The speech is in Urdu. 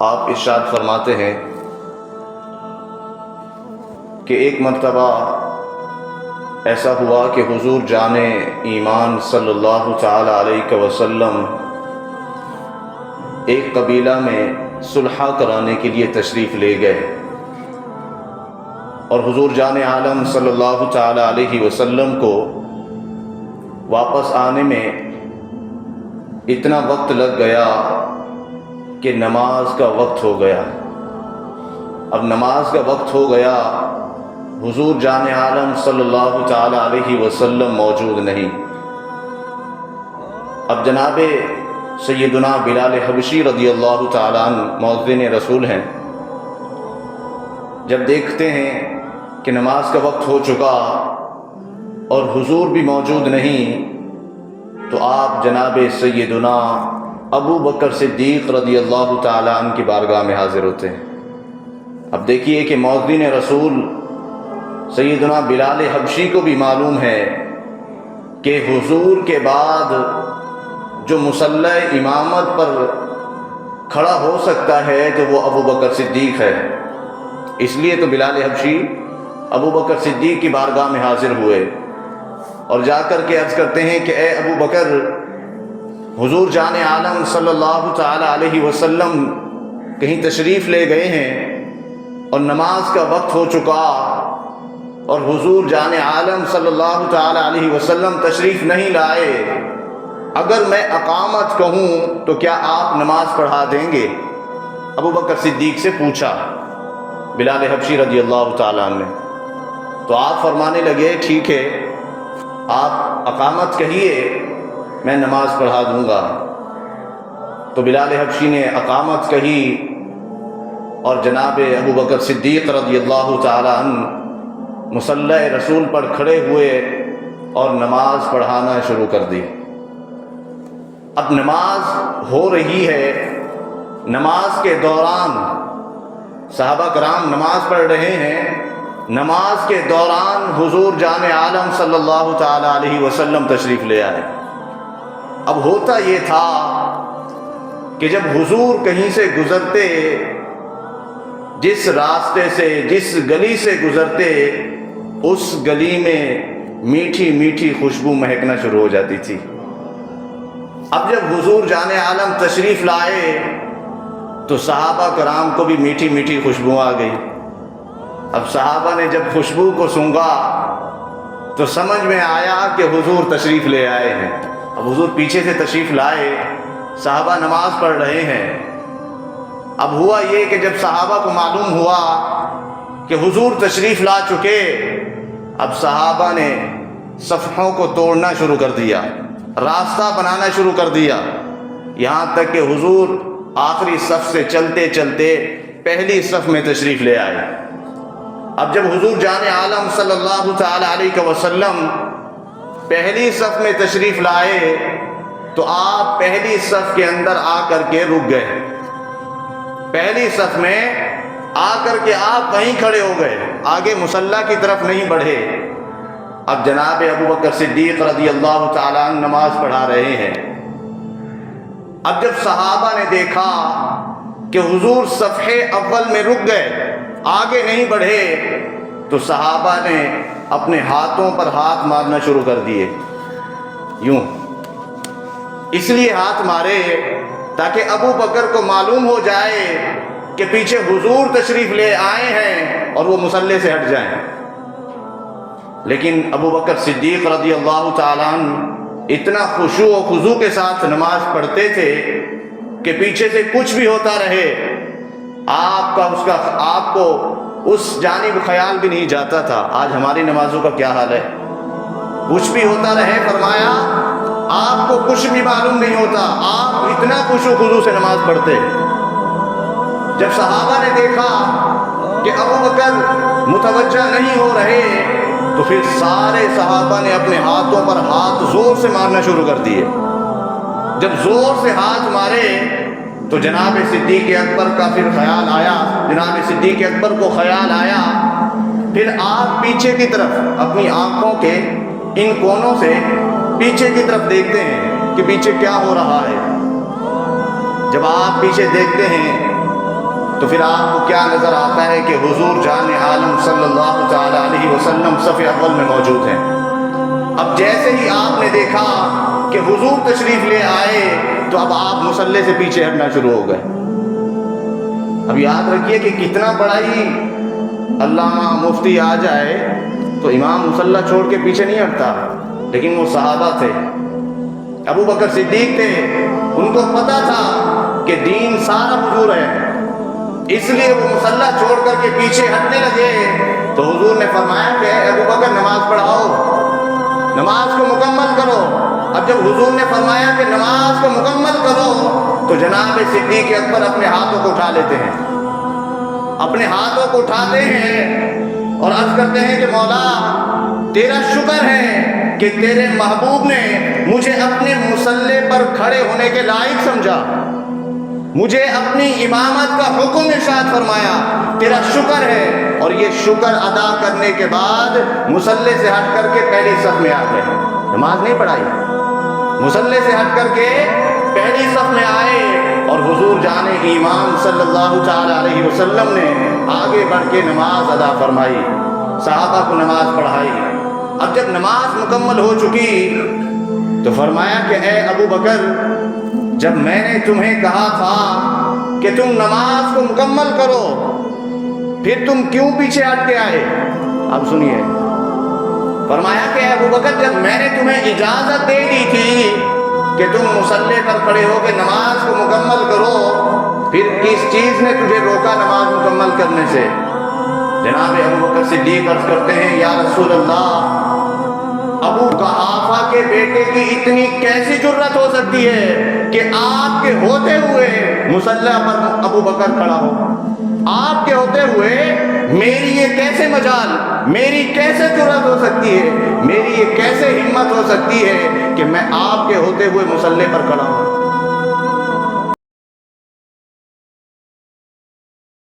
آپ ارشاد فرماتے ہیں کہ ایک مرتبہ ایسا ہوا کہ حضور جان ایمان صلی اللہ تعالی علیہ وسلم ایک قبیلہ میں صلح کرانے کے لیے تشریف لے گئے، اور حضور جان عالم صلی اللہ تعالی علیہ وسلم کو واپس آنے میں اتنا وقت لگ گیا کہ نماز کا وقت ہو گیا۔ اب نماز کا وقت ہو گیا، حضور جان عالم صلی اللہ تعالی علیہ وسلم موجود نہیں۔ اب جناب سیدنا بلال حبشی رضی اللہ تعالیٰ عنہ مؤذن رسول ہیں، جب دیکھتے ہیں کہ نماز کا وقت ہو چکا اور حضور بھی موجود نہیں، تو آپ جناب سیدنا ابو بکر صدیق رضی اللہ تعالیٰ عنہ کی بارگاہ میں حاضر ہوتے ہیں۔ اب دیکھیے کہ مؤذن رسول سیدنا بلال حبشی کو بھی معلوم ہے کہ حضور کے بعد جو مصلی امامت پر کھڑا ہو سکتا ہے تو وہ ابو بکر صدیق ہے۔ اس لیے تو بلال حبشی ابو بکر صدیق کی بارگاہ میں حاضر ہوئے اور جا کر کے عرض کرتے ہیں کہ اے ابو بکر، حضور جان عالم صلی اللہ تعالی علیہ وسلم کہیں تشریف لے گئے ہیں اور نماز کا وقت ہو چکا، اور حضور جان عالم صلی اللہ تعالی علیہ وسلم تشریف نہیں لائے، اگر میں اقامت کہوں تو کیا آپ نماز پڑھا دیں گے؟ ابو بکر صدیق سے پوچھا بلال حبشی رضی اللہ تعالیٰ عنہ نے، تو آپ فرمانے لگے ٹھیک ہے، آپ اقامت کہیے، میں نماز پڑھا دوں گا۔ تو بلال حبشی نے اقامت کہی اور جناب ابو بکر صدیق رضی اللہ تعالیٰ عنہ مصلی رسول پر کھڑے ہوئے اور نماز پڑھانا شروع کر دی۔ اب نماز ہو رہی ہے، نماز کے دوران صحابہ کرام نماز پڑھ رہے ہیں، نماز کے دوران حضور جان عالم صلی اللہ تعالی علیہ وسلم تشریف لے آئے۔ اب ہوتا یہ تھا کہ جب حضور کہیں سے گزرتے، جس راستے سے جس گلی سے گزرتے، اس گلی میں میٹھی میٹھی خوشبو مہکنا شروع ہو جاتی تھی۔ اب جب حضور جان عالم تشریف لائے تو صحابہ کرام کو بھی میٹھی میٹھی خوشبو آ گئی۔ اب صحابہ نے جب خوشبو کو سونگھا تو سمجھ میں آیا کہ حضور تشریف لے آئے ہیں۔ اب حضور پیچھے سے تشریف لائے، صحابہ نماز پڑھ رہے ہیں۔ اب ہوا یہ کہ جب صحابہ کو معلوم ہوا کہ حضور تشریف لا چکے، اب صحابہ نے صفوں کو توڑنا شروع کر دیا، راستہ بنانا شروع کر دیا، یہاں تک کہ حضور آخری صف سے چلتے چلتے پہلی صف میں تشریف لے آئے۔ اب جب حضور جان عالم صلی اللہ تعالی علیہ وسلم پہلی صف میں تشریف لائے تو آپ پہلی صف کے اندر آ کر کے رک گئے، پہلی صف میں آ کر کے آپ وہیں کھڑے ہو گئے، آگے مصلی کی طرف نہیں بڑھے۔ اب جناب ابو بکر صدیق رضی اللہ تعالیٰ عنہ نماز پڑھا رہے ہیں۔ اب جب صحابہ نے دیکھا کہ حضور صفحے اول میں رک گئے، آگے نہیں بڑھے، تو صحابہ نے اپنے ہاتھوں پر ہاتھ مارنا شروع کر دیے، یوں اس لیے ہاتھ مارے تاکہ ابو بکر کو معلوم ہو جائے کہ پیچھے حضور تشریف لے آئے ہیں اور وہ مصلی سے ہٹ جائیں۔ لیکن ابو بکر صدیق رضی اللہ تعالیٰ عنہ اتنا خشوع و خضوع کے ساتھ نماز پڑھتے تھے کہ پیچھے سے کچھ بھی ہوتا رہے آپ کو اس جانب خیال بھی نہیں جاتا تھا۔ آج ہماری نمازوں کا کیا حال ہے؟ کچھ بھی ہوتا رہے، فرمایا آپ کو کچھ بھی معلوم نہیں ہوتا، آپ اتنا خشوع و خضوع سے نماز پڑھتے۔ جب صحابہ نے دیکھا کہ ابو بکر متوجہ نہیں ہو رہے تو پھر سارے صحابہ نے اپنے ہاتھوں پر ہاتھ زور سے مارنا شروع کر دیے۔ جب زور سے ہاتھ مارے تو جناب صدیق اکبر کا پھر خیال آیا، جناب صدیق اکبر کو خیال آیا، پھر آپ پیچھے کی طرف اپنی آنکھوں کے ان کونوں سے پیچھے کی طرف دیکھتے ہیں کہ پیچھے کیا ہو رہا ہے۔ جب آپ پیچھے دیکھتے ہیں تو پھر آپ کو کیا نظر آتا ہے کہ حضور جان عالم صلی اللہ تعالی علیہ وسلم صف اول میں موجود ہیں۔ اب جیسے ہی آپ نے دیکھا کہ حضور تشریف لے آئے تو اب آپ مصلی سے پیچھے ہٹنا شروع ہو گئے۔ اب یاد رکھیے کہ کتنا بڑا ہی علامہ مفتی آ جائے تو امام مصلی چھوڑ کے پیچھے نہیں ہٹتا، لیکن وہ صحابہ تھے، ابو بکر صدیق تھے، ان کو پتا تھا کہ دین سارا حضور ہے، اس لیے وہ مصلی چھوڑ کر کے پیچھے ہٹنے لگے تو حضور نے فرمایا کہ ابو بکر نماز پڑھاؤ، نماز کو مکمل کرو۔ اب جب حضور نے فرمایا کہ نماز کو مکمل کرو تو جناب صدیق اکبر اپنے ہاتھوں کو اٹھا لیتے ہیں، اپنے ہاتھوں کو اٹھاتے ہیں اور عرض کرتے ہیں کہ مولا تیرا شکر ہے کہ تیرے محبوب نے مجھے اپنے مصلی پر کھڑے ہونے کے لائق سمجھا، مجھے اپنی امامت کا حکم ارشاد فرمایا، تیرا شکر ہے۔ اور یہ شکر ادا کرنے کے بعد مصلی سے ہٹ کر کے پہلی صف میں آ گئے، نماز نہیں پڑھائی، مصلی سے ہٹ کر کے پہلی صف میں آئے اور حضور جان ایمان صلی اللہ تعالی علیہ وسلم نے آگے بڑھ کے نماز ادا فرمائی، صحابہ کو نماز پڑھائی۔ اب جب نماز مکمل ہو چکی تو فرمایا کہ اے ابو بکر، جب میں نے تمہیں کہا تھا کہ تم نماز کو مکمل کرو پھر تم کیوں پیچھے ہٹ کے آئے؟ اب سنیے، فرمایا کہ اے ابو بکر، جب میں نے تمہیں اجازت دے دی تھی کہ تم مصلی پر کھڑے ہو کے نماز کو مکمل کرو، پھر کس چیز نے تجھے روکا نماز مکمل کرنے سے؟ جناب ابو بکر صدیق عرض کرتے ہیں یا رسول اللہ، ابو قحافہ کے بیٹے کی اتنی کیسی جرت ہو سکتی ہے کہ آپ کے ہوتے ہوئے مصلی پر ابو بکر کھڑا ہو؟ آپ کے ہوتے ہوئے میری یہ کیسے مجال، میری کیسے جرت ہو سکتی ہے، میری یہ کیسے ہمت ہو سکتی ہے کہ میں آپ کے ہوتے ہوئے مصلی پر کھڑا ہوں؟